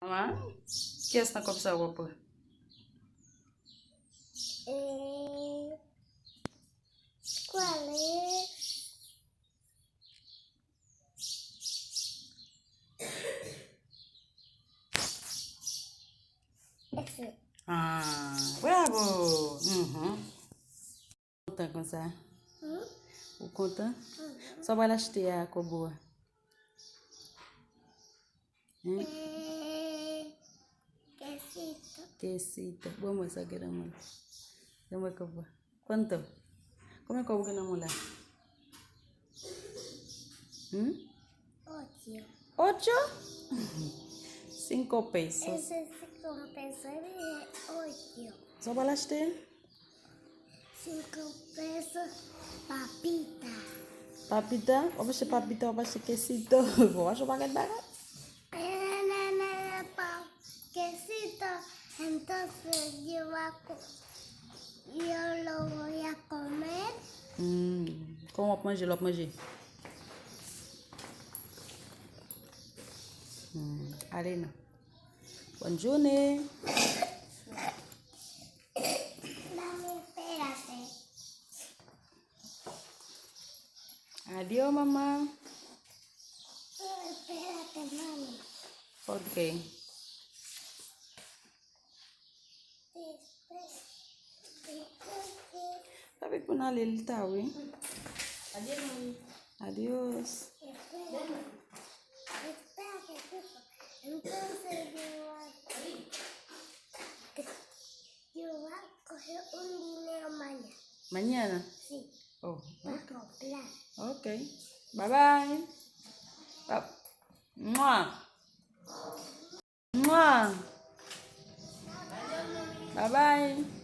Mamá, ¿qué es una cosa guapa? ¿Cuál es? Ese. Ah, bravo! Conta com ça. O conta? Só vai lá estear com boa. Quesito. Quesito. Vamos a sacar a mula. Vamos a ver. ¿Cuánto? ¿Cómo es que voy a mula? 8. ¿8? 5 pesos. Ese se compensó de 8. Só vai lá estear? 5 pesos papita. Papita? Ou vai ser papita ou vai ser quesito? Vou achar pagar barato. Quesito. Entonces yo lo voy a comer. Como manger, logo manger. Arena. Bonjour. Dame, espérate. Adiós, mamá. Espérate, mami. Ok. Sabe que não ele está, hein? Adiós, mami. Adiós. Espérate, Pipo. Entonces yo voy a coger un dinero mañana. Mañana? Sí. Oh, Para comprar. ok. Bye bye. Mua. Mua. Bye bye.